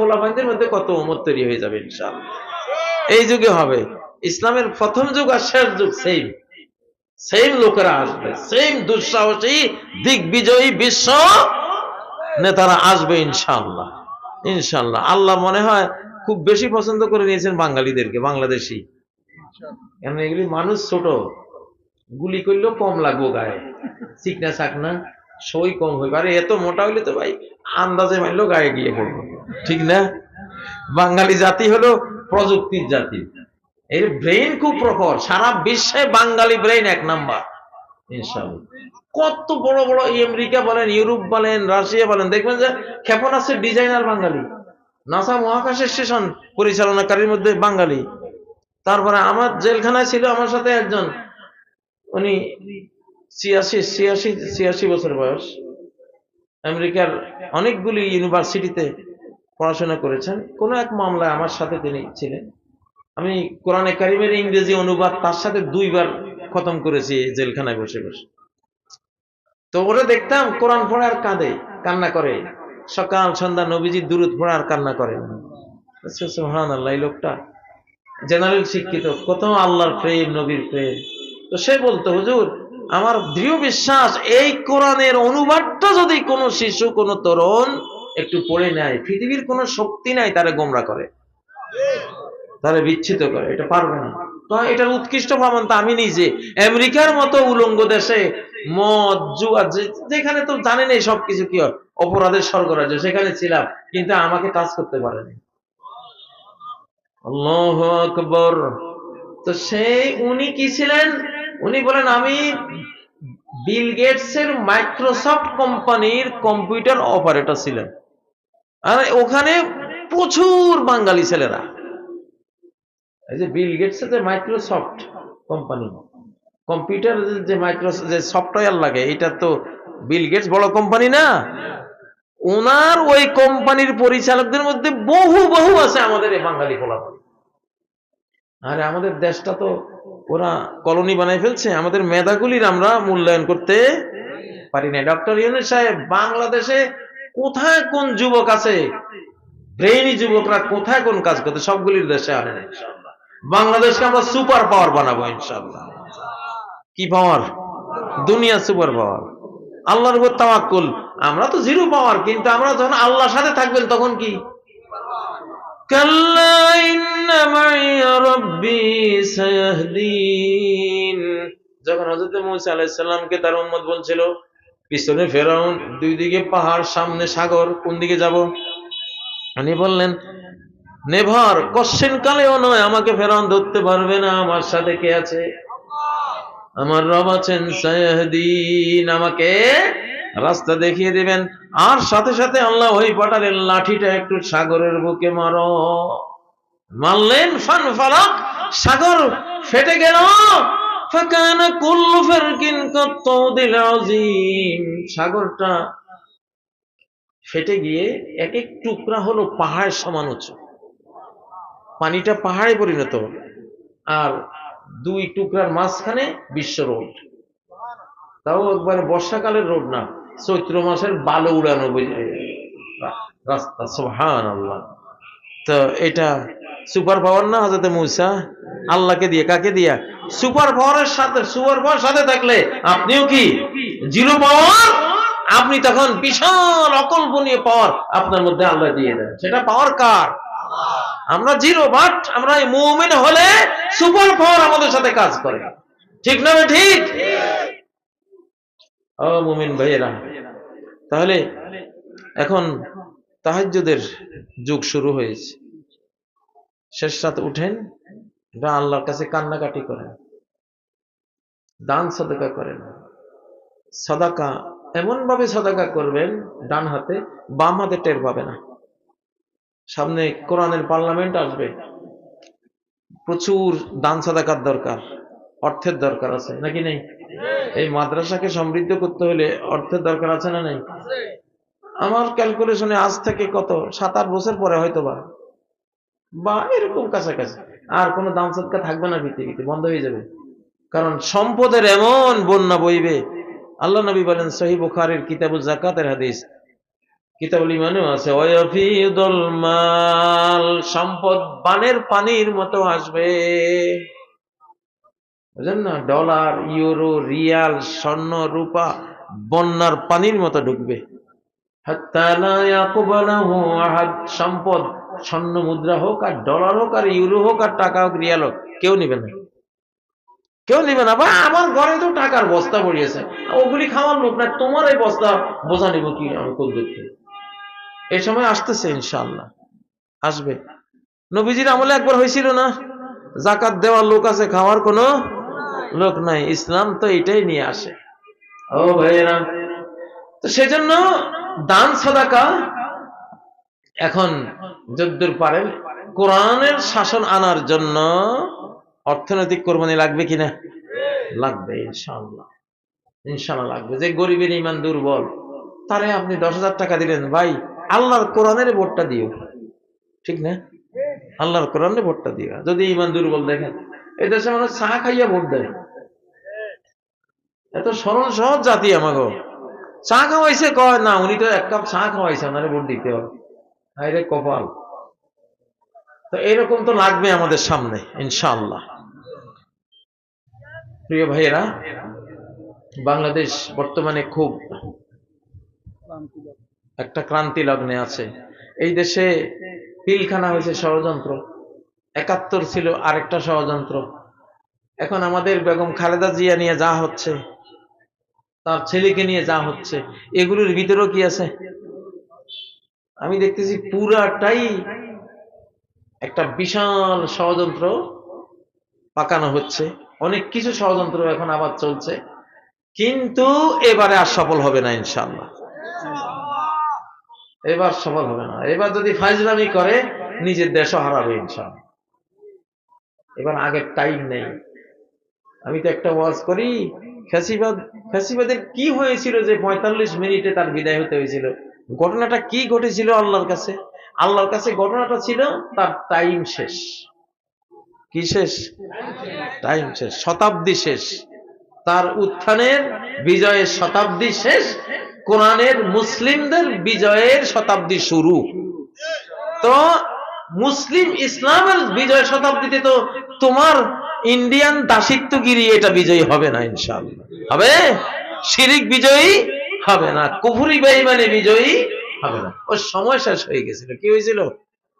পোলাপানদের মধ্যে কত উম্মত তৈরি হয়ে যাবে ইনশাআল্লাহ। এই যুগে হবে ইসলামের প্রথম যুগ আর শেষ যুগ সেম সেম লোকেরা আসবে, সেম দুঃসাহসী দিগ্বিজয়ী বিশ্ব নেতারা আসবে ইনশাআল্লাহ। ইনশাআল্লাহ আল্লাহ মনে হয় খুব বেশি পছন্দ করে নিয়েছেন বাঙালিদেরকে, বাংলাদেশি। কেন এগুলি মানুষ ছোট, গুলি করলেও কম লাগবো গায়ে, চিকনা চাকনা সই কম হইবে। আরে এত মোটা হইলে তো ভাই আন্দাজে মারলেও গায়ে গিয়ে পড়বো, ঠিক না? বাঙালি জাতি হলো প্রযুক্তির জাতি, এর ব্রেইন খুব প্রখর, সারা বিশ্বে বাঙালি ব্রেইন এক নাম্বার ইনশাআল্লাহ। কত বড় বড় আমেরিকা বলেন, ইউরোপ বলেন, রাশিয়া বলেন, দেখবেন যে ক্ষেপণাস্ত্রের ডিজাইনার বাঙালি, নাসা মহাকাশ স্টেশন পরিচালনাকারীর মধ্যে বাঙালি। তারপরে আমার জেলখানায় ছিল আমার সাথে একজন, উনি 86 বছর বয়স, আমেরিকার অনেকগুলি ইউনিভার্সিটিতে পড়াশোনা করেছেন। কোন এক মামলায় আমার সাথে তিনি ছিলেন। আমি কোরআনে কারিমের ইংরেজি অনুবাদ তার সাথে 2 বার খতম করেছি জেলখানায় বসে বসে। তো ওরা দেখতাম কোরআন পড়ে আর কাঁদে, কান্না করে, সকাল সন্ধ্যা নবীজির দুরূদ পড়ে আর কান্না করে। সুবহানাল্লাহ, এই লোকটা জেনারেল শিক্ষিত, কত আল্লাহর প্রেম, নবীর প্রেম। তো সে বলতো, হুজুর আমার দৃঢ় বিশ্বাস এই কোরআনের অনুবাদটা যদি কোনো শিশু, কোনো তরুণ একটু পড়ে নেয়, পৃথিবীর কোনো শক্তি নাই তারা গোমরা করে, তারা বিচ্ছিত করে, এটা পারবে না। তো এটার উৎকৃষ্ট প্রমাণ তো আমি নিজে আমেরিকার মতো উলঙ্গ দেশে মদ জুয়া, যেখানে তো জানেন এই সবকিছু কি হয়, অপরাধের স্বর্গরাজ্য, সেখানে ছিলাম, কিন্তু আমাকে টাচ করতে পারেনি। আল্লাহু আকবার। তো উনি কি ছিলেন? উনি বলেন আমি বিল গেটস এর মাইক্রোসফট কোম্পানির কম্পিউটার অপারেটর ছিলেন। আর ওখানে প্রচুর বাঙালি ছেলেরা, এই যে বিল গেটস এর যে মাইক্রোসফট কোম্পানি, কম্পিউটার যে যে সফটওয়্যার লাগে, এটা তো বিল গেটস বড় কোম্পানি না? ওনার ওই কোম্পানির পরিচালকদের মধ্যে বহু বহু আছে আমাদের এই বাঙালি পোলাপান। আরে আমাদের দেশটা তো ওরা কলোনি বানাই ফেলছে, আমাদের মেধাগুলির আমরা মূল্যায়ন করতে পারি না। ডক্টর ইউনূস সাহেব, বাংলাদেশে কোথায় কোন যুবক আছে, ব্রেইনি যুবকরা কোথায় কোন কাজ করতে, সবগুলির দেশে আনেন ইনশাআল্লাহ। বাংলাদেশকে আমরা সুপার পাওয়ার বানাবো ইনশাআল্লাহ। কি পাওয়ার? দুনিয়া সুপার পাওয়ার। আল্লাহর উপর তাওয়াক্কুল। আমরা তো জিরো পাওয়ার, কিন্তু আমরা যখন আল্লাহর সাথে থাকবেন তখন কি? কাল্লা ইন্না মাইয়া রাব্বি সায়াহদিন। যখন হযরত মূসা আলাইহিস সালামকে তার উম্মত বলছিল, পিছনে ফেরাউন, দুই দিকে পাহাড়, সামনে সাগর, কোন দিকে যাব? উনি বললেন, নেভার, কোশ্চেন কালেও নয়, আমাকে ফেরাউন ধরতে পারবে না, আমার সাথে কে আছে? আমার রব আছেন, সায়াহদিন, আমাকে রাস্তা দেখিয়ে দিবেন। আর সাথে সাথে আল্লাহ ওই পাটারের লাঠিটা একটু সাগরের বুকে মারো, মারলেন, ফানফালাক, সাগর ফেটে গেল। ফাকানা কুল্লু ফারকিন কাত্তাউদিল আযীম, সাগরটা ফেটে গিয়ে এক এক টুকরা হলো পাহাড় সমান উঁচু, পানিটা পাহাড়ে পরিণত হলো। আর 2 টুকরার মাঝখানে বিশ্ব রোড, তাও একবারে বর্ষাকালের রোড না, চৈত্র মাসের বালু উড়ানো রাস্তা। সুবহানাল্লাহ। তো এটা সুপার পাওয়ার না হযরত মূসা? আল্লাহকে দিয়ে, কাকে দিয়া? সুপার পাওয়ারের সাথে, সুপার পাওয়ার সাথে থাকলে আপনিও কি জিরো পাওয়ার? আপনি তখন বিশাল অকল্পনীয় পাওয়ার আপনার মধ্যে আল্লাহ দিয়ে দেন। সেটা পাওয়ার কার? আমরা জিরো, বাট আমরা মুমিন হলে সুপার পাওয়ার আমাদের সাথে কাজ করে, ঠিক না? ঠিক। ও মুমিন ভাইয়েরা, তাহলে এখন তাহাজ্জুদের যুগ শুরু হয়েছে। শেষ রাত উঠেন, আল্লাহর কাছে কান্নাকাটি করেন, দান সাদাকা করেন। সাদাকা এমন ভাবে সাদাকা করবেন, ডান হাতে, বাম হাতে টের পাবে না। সামনে কোরআনের পার্লামেন্ট আসবে, প্রচুর দান সাদাকার দরকার, অর্থের দরকার আছে নাকি নেই? এই মাদ্রাসাকে সমৃদ্ধ করতে হলে অর্থের দরকার আছে না নেই? আমার ক্যালকুলেশনে আজ থেকে কত 7-8 বছর পরে হয়তো বা এরকম কাছাকাছি আর কোনো দান সাদকা থাকবে না, পৃথিবীতে বন্ধ হয়ে যাবে। কারণ সম্পদের এমন বন্যা বইবে। আল্লাহ নবী বলেন, সহিহ বুখারীর কিতাবুজ যাকাতের হাদিস, কিতাবুল ইমানেও আছে, ওয়াফিদুল মাল, সম্পদ বানের পানির মতো আসবে। বুঝলেন না? ডলার, ইউরো, রিয়াল, স্বর্ণ, রূপা বন্যার পানির মতো ঢুকবে। হাত্তা লা ইয়াকবালাহু আহাদ, সম্পদ স্বর্ণ মুদ্রা হোক আর ডলার হোক আর ইউরো হোক আর টাকা হোক রিয়াল হোক, কেউ নিবে না, কেউ নিবে না। ভাই আমার ঘরে তো টাকার বস্তা পড়িয়েছে, ওগুলি খাওয়ার লোক না, তোমার এই বস্তা বোঝা নিব কি আমি কোন দেখি। এই সময় আসতেছে ইনশাআল্লাহ, আসবে। নবীজির আমলে একবার হয়েছিল না, জাকাত দেওয়ার লোক আছে, খাওয়ার কোনো লোক নাই। ইসলাম তো এটাই নিয়ে আসে। ও ভাইরা, তো সেজন্য দান সাদাকা এখন যদ্দূর পারেন কোরআনের শাসন আনার জন্য অর্থনৈতিক কোরবানি লাগবে কিনা? লাগবে ইনশাআল্লাহ, ইনশাআল্লাহ লাগবে। যে গরিবের ঈমান দুর্বল, তারে আপনি 10,000 টাকা দিলেন, ভাই আল্লাহর কোরআনের ভোটটা দিও, ঠিক না? আল্লাহর কোরআনের ভোটটা দিও। যদি ঈমান দুর্বল দেখেন, এই দেশে মানুষ চা খাইয়া ভোট দেয়, এত সরল সহজ জাতি। আমাকে চা খাওয়াইছে, কয় না উনি তো 1 কাপ চা খাওয়াইছে, ওনারে ভোট দিতে হবে। হায়রে কপাল। তো এরকম তো লাগবে আমাদের সামনে ইনশাআল্লাহ। প্রিয় ভাইয়েরা, বাংলাদেশ বর্তমানে খুব একটা ক্রান্তি লগ্নে আছে। এই দেশে পিলখানা হয়েছে ষড়যন্ত্র, 71 ছিল আরেকটা ষড়যন্ত্র, এখন আমাদের বেগম খালেদা জিয়া নিয়ে যা হচ্ছে, তার ছেলেকে নিয়ে যা হচ্ছে, এগুলোর ভিতরেও কি আছে? আমি দেখতেছি পুরাটাই একটা বিশাল ষড়যন্ত্র পাকানো হচ্ছে। অনেক কিছু ষড়যন্ত্র এখন আবার চলছে, কিন্তু এবারে আর সফল হবে না ইনশাআল্লাহ। এবার সফল হবে না। এবার যদি ফাইজলামি করে নিজের দেশও হারাবে ইনশাআল্লাহ। এবার আগের টাইম নেই। আমি তো একটা ওয়াজ করি, ফ্যাসিবাদের কি হয়েছিল যে 45 মিনিটে তার বিদায় হতে হয়েছিল? ঘটনাটা কি ঘটেছিল আল্লাহর কাছে? আল্লাহর কাছে ঘটনাটা ছিল তার টাইম শেষ। কি শেষ? টাইম শেষ, শতাব্দী শেষ। তার উত্থানের বিজয়ের শতাব্দী শেষ, কোরআনের মুসলিমদের বিজয়ের শতাব্দী শুরু। তো মুসলিম ইসলামের বিজয় শতাব্দীতে তো তোমার ইন্ডিয়ান দাসিত্বগিরি এটা বিজয়ী হবে না ইনশাআল্লাহ। হবে? শিরিক বিজয়ী হবে না, কুফরি বেঈমানি বিজয়ী হবে না। ওর সময় শেষ হয়ে গেছিল। কি হয়েছিল?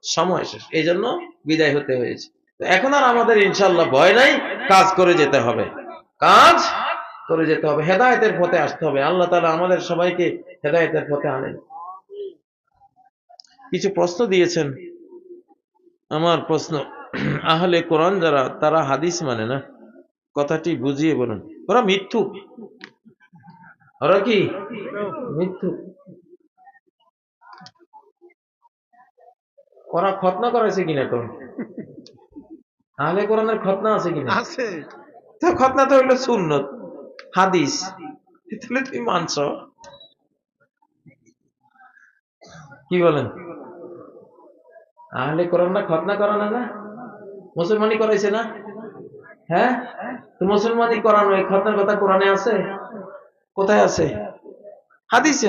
সময় শেষ, এই জন্য বিদায় হতে হয়েছে। এখন আর আমাদের ইনশাআল্লাহ ভয় নাই, কাজ করে যেতে হবে, কাজ করে যেতে হবে, হেদায়েতের পথে আসতে হবে। আল্লাহ তাআলা আমাদের সবাইকে হেদায়েতের পথে আনেন। কিছু প্রশ্ন দিয়েছেন। আমার প্রশ্ন, আহলে কোরআন যারা, তারা হাদিস মানে না, কথাটি বুঝিয়ে বলুন। ওরা মিথ্যুক। ওরা কি মিথ্যুক? ওরা খতনা করাইছে কিনা? তো আহলে কোরআনের খতনা আছে কিনা? আছে। তো খতনা তো হইলো সুন্নত, হাদিস, তাহলে তুমি মানছো? কি বলেন? আহলে কোরআনরা খতনা করানো না, মুসলমানি করাইছে না? হ্যাঁ, তো মুসলমানি করানো, এই খতনার কথা কোরআনে আছে? কোথায় আছে? হাদিসে